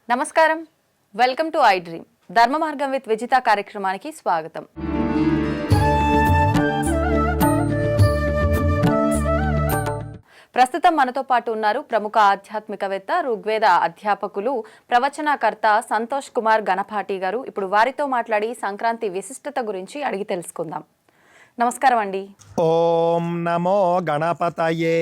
నమస్కారం. Welcome to I dream ధర్మ మార్గం విత్ విజిత కార్యక్రమానికి స్వాగతం. ప్రస్తుతం మనతో పాటు ఉన్నారు ప్రముఖ ఆధ్యాత్మికవేత్త, ఋగ్వేద అధ్యాపకులు, ప్రవచనకర్త సంతోష్ కుమార్ గణపాటి గారు. ఇప్పుడు వారితో మాట్లాడి సంక్రాంతి విశిష్టత గురించి అడిగి తెలుసుకుందాం. నమస్కారం అండి. ఓం నమో గణపతయే.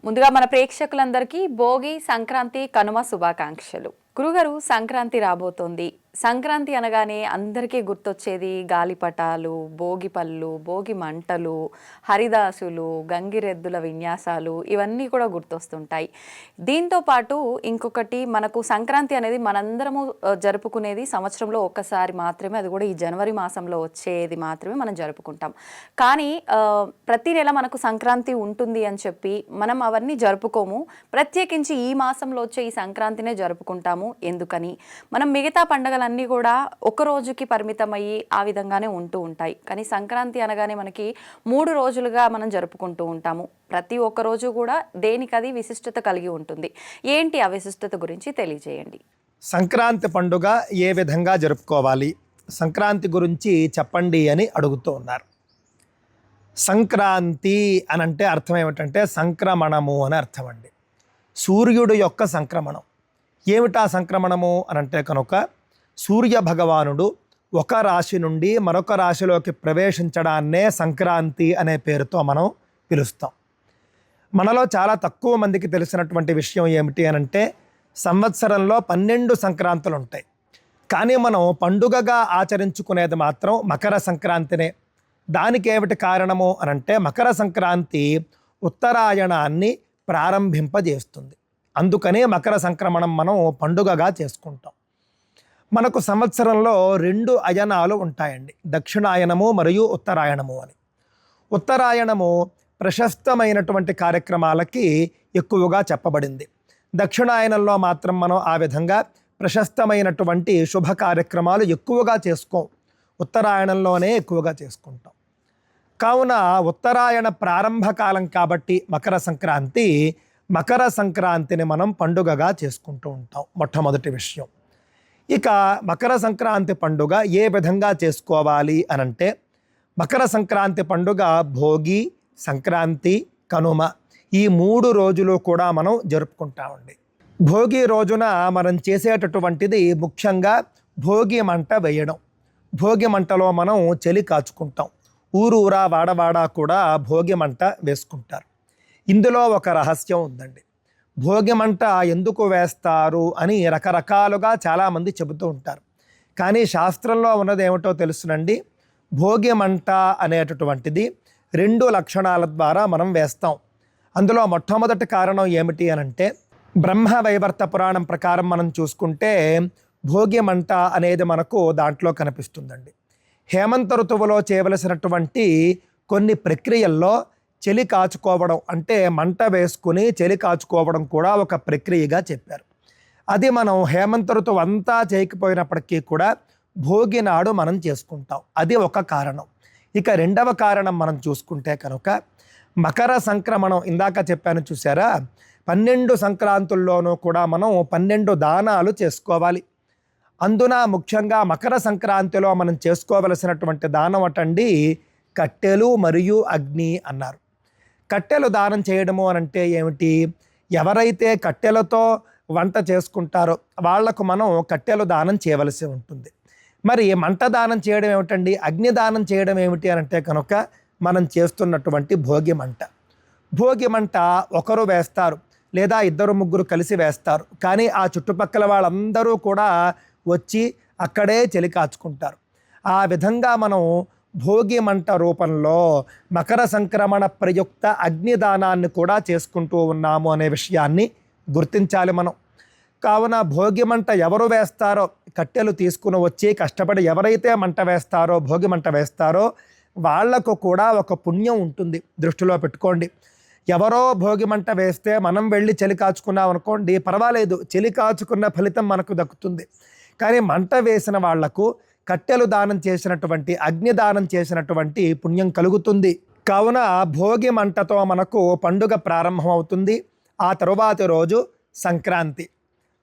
ముందుగా మన ప్రేక్షకులందరికీ భోగి, సంక్రాంతి, కనుమ శుభాకాంక్షలు. గురుగారు, సంక్రాంతి రాబోతోంది. సంక్రాంతి అనగానే అందరికీ గుర్తొచ్చేది గాలిపటాలు, భోగి పళ్ళు, భోగి మంటలు, హరిదాసులు, గంగిరెద్దుల విన్యాసాలు, ఇవన్నీ కూడా గుర్తొస్తుంటాయి. దీంతో పాటు ఇంకొకటి, మనకు సంక్రాంతి అనేది మనందరము జరుపుకునేది సంవత్సరంలో ఒక్కసారి మాత్రమే, అది కూడా ఈ జనవరి మాసంలో వచ్చేది మాత్రమే మనం జరుపుకుంటాం. కానీ ప్రతి నెల మనకు సంక్రాంతి ఉంటుంది అని చెప్పి మనం అవన్నీ జరుపుకోము. ప్రత్యేకించి ఈ మాసంలో వచ్చే ఈ సంక్రాంతినే జరుపుకుంటాము. ఎందుకని? మనం మిగతా పండుగలన్నీ కూడా ఒక రోజుకి పరిమితమయ్యి ఆ విధంగానే ఉంటూ ఉంటాయి. కానీ సంక్రాంతి అనగానే మనకి 3 రోజులుగా మనం జరుపుకుంటూ ఉంటాము. ప్రతి ఒక్క రోజు కూడా దేనికది విశిష్టత కలిగి ఉంటుంది. ఏంటి ఆ విశిష్టత గురించి తెలియజేయండి. సంక్రాంతి పండుగ ఏ విధంగా జరుపుకోవాలి, సంక్రాంతి గురించి చెప్పండి అని అడుగుతూ ఉన్నారు. సంక్రాంతి అని అంటే అర్థం ఏమిటంటే సంక్రమణము అని అర్థం అండి. సూర్యుడు యొక్క సంక్రమణం. ఏమిటా సంక్రమణము అని అంటే కనుక సూర్య భగవానుడు ఒక రాశి నుండి మరొక రాశిలోకి ప్రవేశించడాన్నే సంక్రాంతి అనే పేరుతో మనం పిలుస్తాం. మనలో చాలా తక్కువ మందికి తెలిసినటువంటి విషయం ఏమిటి అని అంటే సంవత్సరంలో 12 సంక్రాంతులు ఉంటాయి. కానీ మనం పండుగగా ఆచరించుకునేది మాత్రం మకర సంక్రాంతినే. దానికి ఏమిటి కారణము అని అంటే మకర సంక్రాంతి ఉత్తరాయణాన్ని ప్రారంభింపజేస్తుంది. అందుకనే మకర సంక్రమణం మనం పండుగగా చేసుకుంటాం. మనకు సంవత్సరంలో 2 అయనాలు ఉంటాయండి, దక్షిణాయనము మరియు ఉత్తరాయణము అని. ఉత్తరాయణము ప్రశస్తమైనటువంటి కార్యక్రమాలకి ఎక్కువగా చెప్పబడింది. దక్షిణాయనంలో మాత్రం మనం ఆ విధంగా ప్రశస్తమైనటువంటి శుభ కార్యక్రమాలు ఎక్కువగా చేసుకోం, ఉత్తరాయణంలోనే ఎక్కువగా చేసుకుంటాం. కావున ఉత్తరాయణ ప్రారంభకాలం కాబట్టి మకర సంక్రాంతిని మనం పండుగగా చేసుకుంటూ ఉంటాం. మొట్టమొదటి విషయం. ఇక మకర సంక్రాంతి పండుగ ఏ విధంగా చేసుకోవాలి అనంటే మకర సంక్రాంతి పండుగ భోగి, సంక్రాంతి, కనుమ ఈ 3 రోజులు కూడా మనం జరుపుకుంటామండి. భోగి రోజున మనం చేసేటటువంటిది ముఖ్యంగా భోగి మంట వేయడం. భోగి మంటలో మనం చలి కాచుకుంటాం. ఊరూరా వాడవాడా కూడా భోగి మంట వేసుకుంటారు. ఇందులో ఒక రహస్యం ఉందండి. భోగి మంట ఎందుకు వేస్తారు అని రకరకాలుగా చాలామంది చెబుతూ ఉంటారు. కానీ శాస్త్రంలో ఉన్నది ఏమిటో తెలుసునండి. భోగి మంట అనేటటువంటిది 2 లక్షణాల ద్వారా మనం వేస్తాం. అందులో మొట్టమొదటి కారణం ఏమిటి అనంటే బ్రహ్మవైవర్త పురాణం ప్రకారం మనం చూసుకుంటే భోగి మంట అనేది మనకు దాంట్లో కనిపిస్తుందండి. హేమంత ఋతువులో చేయవలసినటువంటి కొన్ని ప్రక్రియల్లో చలి కాచుకోవడం అంటే మంట వేసుకుని చలి కాచుకోవడం కూడా ఒక ప్రక్రియగా చెప్పారు. అది మనం హేమంత ఋతువు అంతా చేయకపోయినప్పటికీ కూడా భోగి నాడు మనం చేసుకుంటాం. అది ఒక కారణం. ఇక రెండవ కారణం మనం చూసుకుంటే కనుక మకర సంక్రమణం. ఇందాక చెప్పాను చూసారా, 12 సంక్రాంతుల్లోనూ కూడా మనం 12 దానాలు చేసుకోవాలి. అందున ముఖ్యంగా మకర సంక్రాంతిలో మనం చేసుకోవలసినటువంటి దానం అటండి కట్టెలు మరియు అగ్ని అన్నారు. కట్టెలు దానం చేయడము అనంటే ఏమిటి? ఎవరైతే కట్టెలతో వంట చేసుకుంటారో వాళ్లకు మనం కట్టెలు దానం చేయవలసి ఉంటుంది. మరి మంట దానం చేయడం ఏమిటండి? అగ్ని దానం చేయడం ఏమిటి అనంటే కనుక మనం చేస్తున్నటువంటి భోగి మంట. భోగి మంట ఒకరు వేస్తారు లేదా 2-3 కలిసి వేస్తారు. కానీ ఆ చుట్టుపక్కల వాళ్ళందరూ కూడా వచ్చి అక్కడే చలి కాచుకుంటారు. ఆ విధంగా మనం భోగి మంట రూపంలో మకర సంక్రమణ ప్రయుక్త అగ్నిదానాన్ని కూడా చేసుకుంటూ ఉన్నాము అనే విషయాన్ని గుర్తించాలి మనం. కావున భోగి మంట ఎవరు వేస్తారో, కట్టెలు తీసుకుని వచ్చి కష్టపడి ఎవరైతే మంట వేస్తారో, భోగి మంట వేస్తారో వాళ్లకు కూడా ఒక పుణ్యం ఉంటుంది. దృష్టిలో పెట్టుకోండి. ఎవరో భోగి మంట వేస్తే మనం వెళ్ళి చలి కాచుకున్నాం అనుకోండి, పర్వాలేదు, చలి కాచుకున్న ఫలితం మనకు దక్కుతుంది. కానీ మంట వేసిన వాళ్లకు కట్టెలు దానం చేసినటువంటి, అగ్ని దానం చేసినటువంటి పుణ్యం కలుగుతుంది. కావున భోగి మంటతో మనకు పండుగ ప్రారంభమవుతుంది. ఆ తరువాతి రోజు సంక్రాంతి.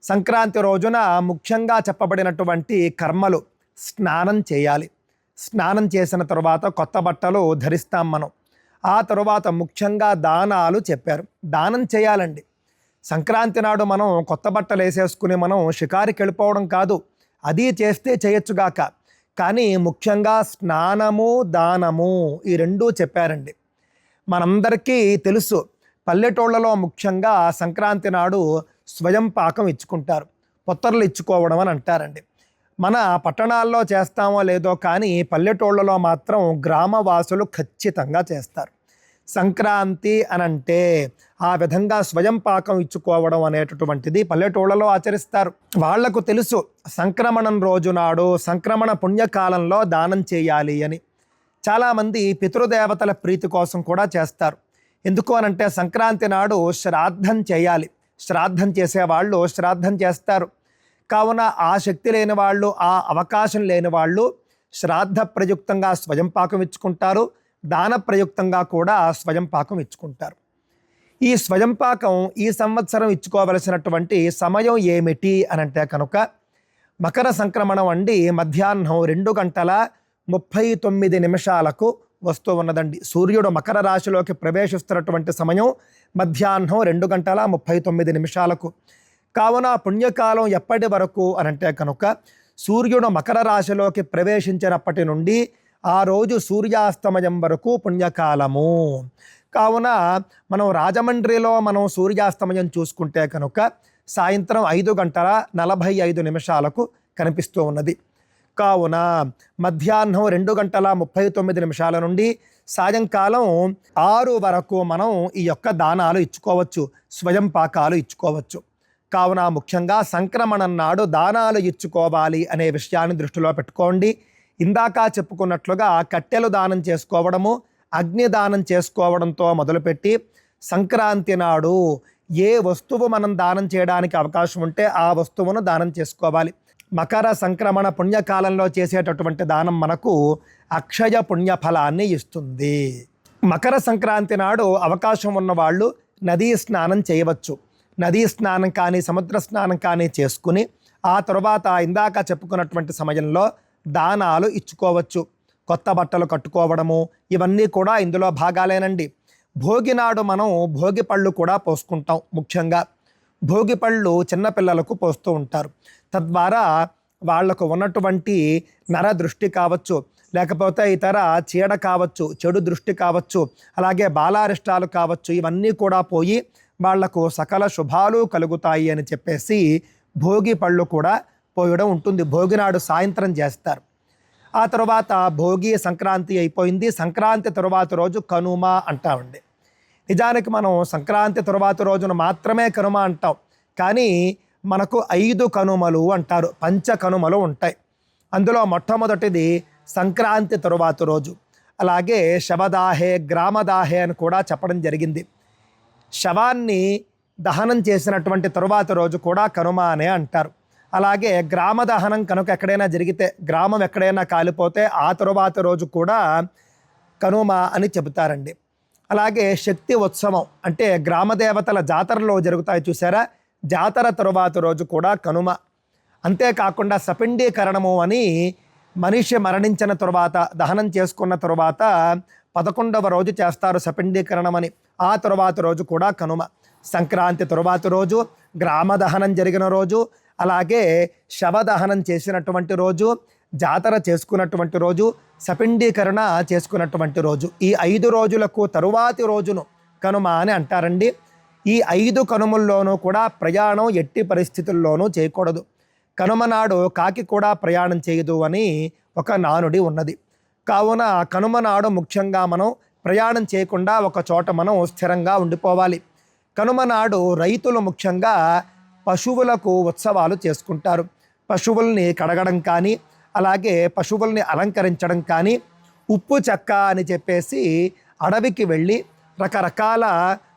సంక్రాంతి రోజున ముఖ్యంగా చెప్పబడినటువంటి కర్మలు: స్నానం చేయాలి. స్నానం చేసిన తర్వాత కొత్త బట్టలు ధరిస్తాం మనం. ఆ తరువాత ముఖ్యంగా దానాలు చెప్పారు. దానం చేయాలండి. సంక్రాంతి నాడు మనం కొత్త బట్టలు వేసేసుకుని మనం షికారికి వెళ్ళిపోవడం కాదు. అది చేస్తే చేయొచ్చుగాక, కానీ ముఖ్యంగా స్నానము, దానము ఈ రెండూ చెప్పారండి. మనందరికీ తెలుసు, పల్లెటూళ్ళలో ముఖ్యంగా సంక్రాంతి నాడు స్వయం పాకం ఇచ్చుకుంటారు. పొత్తర్లు ఇచ్చుకోవడం అని అంటారండి. మన పట్టణాల్లో చేస్తామో లేదో కానీ పల్లెటూళ్ళలో మాత్రం గ్రామవాసులు ఖచ్చితంగా చేస్తారు. సంక్రాంతి అనంటే ఆ విధంగా స్వయం పాకం ఇచ్చుకోవడం అనేటటువంటిది పల్లెటూళ్ళలో ఆచరిస్తారు. వాళ్లకు తెలుసు సంక్రమణం రోజు నాడు, సంక్రమణ పుణ్యకాలంలో దానం చేయాలి అని. చాలామంది పితృదేవతల ప్రీతి కోసం కూడా చేస్తారు. ఎందుకు అనంటే సంక్రాంతి నాడు శ్రాద్ధం చేయాలి. శ్రాద్ధం చేసేవాళ్ళు శ్రాద్ధం చేస్తారు. కావున ఆ శక్తి లేని వాళ్ళు, ఆ అవకాశం లేని వాళ్ళు శ్రాద్ధ ప్రయుక్తంగా స్వయం పాకం ఇచ్చుకుంటారు. దాన ప్రయుక్తంగా కూడా స్వయం పాకం ఇచ్చుకుంటారు. ఈ స్వయం పాకం ఈ సంవత్సరం ఇచ్చుకోవలసినటువంటి సమయం ఏమిటి అనంటే కనుక మకర సంక్రమణం అండి మధ్యాహ్నం 2:39 వస్తూ ఉన్నదండి. సూర్యుడు మకర రాశిలోకి ప్రవేశిస్తున్నటువంటి సమయం మధ్యాహ్నం 2:39. కావున పుణ్యకాలం ఎప్పటి వరకు అనంటే కనుక సూర్యుడు మకర రాశిలోకి ప్రవేశించినప్పటి నుండి ఆ రోజు సూర్యాస్తమయం వరకు పుణ్యకాలము. కావున మనం రాజమండ్రిలో మనం సూర్యాస్తమయం చూసుకుంటే కనుక సాయంత్రం 5:45 కనిపిస్తూ ఉన్నది. కావున మధ్యాహ్నం 2:39 నుండి సాయంకాలం 6 వరకు మనం ఈ యొక్క దానాలు ఇచ్చుకోవచ్చు, స్వయం పాకాలు ఇచ్చుకోవచ్చు. కావున ముఖ్యంగా సంక్రమణం నాడు దానాలు ఇచ్చుకోవాలి అనే విషయాన్ని దృష్టిలో పెట్టుకోండి. ఇందాక చెప్పుకున్నట్లుగా కట్టెలు దానం చేసుకోవడము, అగ్ని దానం చేసుకోవడంతో మొదలుపెట్టి సంక్రాంతి నాడు ఏ వస్తువు మనం దానం చేయడానికి అవకాశం ఉంటే ఆ వస్తువును దానం చేసుకోవాలి. మకర సంక్రమణ పుణ్యకాలంలో చేసేటటువంటి దానం మనకు అక్షయ పుణ్యఫలాన్ని ఇస్తుంది. మకర సంక్రాంతి నాడు అవకాశం ఉన్నవాళ్ళు నదీ స్నానం చేయవచ్చు. నదీ స్నానం కానీ సముద్ర స్నానం కానీ చేసుకుని ఆ తరువాత ఇందాక చెప్పుకున్నటువంటి సమయంలో దానాలు ఇచ్చుకోవచ్చు. కొత్త బట్టలు కట్టుకోవడము ఇవన్నీ కూడా ఇందులో భాగాలేనండి. భోగి నాడు మనం భోగి పళ్ళు కూడా పోసుకుంటాం. ముఖ్యంగా భోగి పళ్ళు చిన్నపిల్లలకు పోస్తూ ఉంటారు. తద్వారా వాళ్లకు ఉన్నటువంటి నర దృష్టి కావచ్చు, లేకపోతే ఇతర చీడ కావచ్చు, చెడు దృష్టి కావచ్చు, అలాగే బాలారిష్టాలు కావచ్చు, ఇవన్నీ కూడా పోయి వాళ్లకు సకల శుభాలు కలుగుతాయి అని చెప్పేసి భోగి పళ్ళు కూడా పోయడం ఉంటుంది. భోగి నాడు సాయంత్రం చేస్తారు. ఆ తర్వాత భోగి సంక్రాంతి అయిపోయింది. సంక్రాంతి తరువాత రోజు కనుమ అంటామండి. నిజానికి మనం సంక్రాంతి తరువాత రోజున మాత్రమే కనుమ అంటాం, కానీ మనకు 5 కనుమలు అంటారు, పంచ కనుమలు ఉంటాయి. అందులో మొట్టమొదటిది సంక్రాంతి తరువాత రోజు. అలాగే శవదాహే, గ్రామదాహే అని కూడా చెప్పడం జరిగింది. శవాన్ని దహనం చేసినటువంటి తరువాత రోజు కూడా కనుమ అనే అంటారు. అలాగే గ్రామ దహనం కనుక ఎక్కడైనా జరిగితే, గ్రామం ఎక్కడైనా కాలిపోతే ఆ తరువాత రోజు కూడా కనుమ అని చెబుతారండి. అలాగే శక్తి ఉత్సవం అంటే గ్రామ దేవతల జాతరలో జరుగుతాయి చూసారా, జాతర తరువాత రోజు కూడా కనుమ. అంతేకాకుండా సపిండీకరణము అని మనిషి మరణించిన తరువాత దహనం చేసుకున్న తరువాత 11వ రోజు చేస్తారు సపిండీకరణం అని. ఆ తరువాత రోజు కూడా కనుమ. సంక్రాంతి తరువాత రోజు, గ్రామ దహనం జరిగిన రోజు, అలాగే శవదహనం చేసినటువంటి రోజు, జాతర చేసుకున్నటువంటి రోజు, సపిండీకరణ చేసుకున్నటువంటి రోజు, ఈ 5 రోజులకు తరువాతి రోజును కనుమ అని అంటారండి. ఈ 5 కనుమల్లోనూ కూడా ప్రయాణం ఎట్టి పరిస్థితుల్లోనూ చేయకూడదు. కనుమ నాడు కాకి కూడా ప్రయాణం చేయదు అని ఒక నానుడి ఉన్నది. కావున కనుమ నాడు ముఖ్యంగా మనం ప్రయాణం చేయకుండా ఒక చోట మనం స్థిరంగా ఉండిపోవాలి. కనుమ నాడు రైతులు ముఖ్యంగా పశువులకు ఉత్సవాలు చేసుకుంటారు. పశువుల్ని కడగడం కానీ, అలాగే పశువుల్ని అలంకరించడం కానీ, ఉప్పు చెక్క అని చెప్పేసి అడవికి వెళ్ళి రకరకాల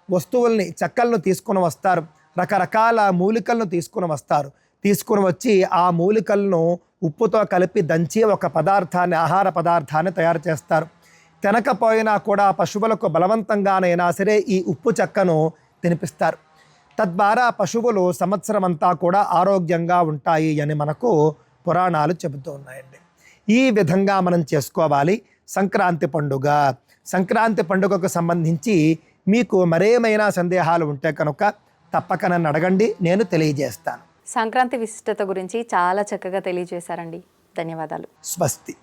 వస్తువుల్ని, చెక్కలను తీసుకుని వస్తారు. రకరకాల మూలికలను తీసుకుని వస్తారు. తీసుకుని వచ్చి ఆ మూలికలను ఉప్పుతో కలిపి దంచి ఒక పదార్థాన్ని, ఆహార పదార్థాన్ని తయారు చేస్తారు. తినకపోయినా కూడా పశువులకు బలవంతంగానైనా సరే ఈ ఉప్పు చెక్కను తినిపిస్తారు. తద్వారా పశువులు సంవత్సరం అంతా కూడా ఆరోగ్యంగా ఉంటాయి అని మనకు పురాణాలు చెబుతూ ఉన్నాయండి. ఈ విధంగా మనం చేసుకోవాలి సంక్రాంతి పండుగ. సంక్రాంతి పండుగకు సంబంధించి మీకు మరేమైనా సందేహాలు ఉంటే కనుక తప్పక నన్ను అడగండి, నేను తెలియజేస్తాను. సంక్రాంతి విశిష్టత గురించి చాలా చక్కగా తెలియజేశారండి. ధన్యవాదాలు. స్వస్తి.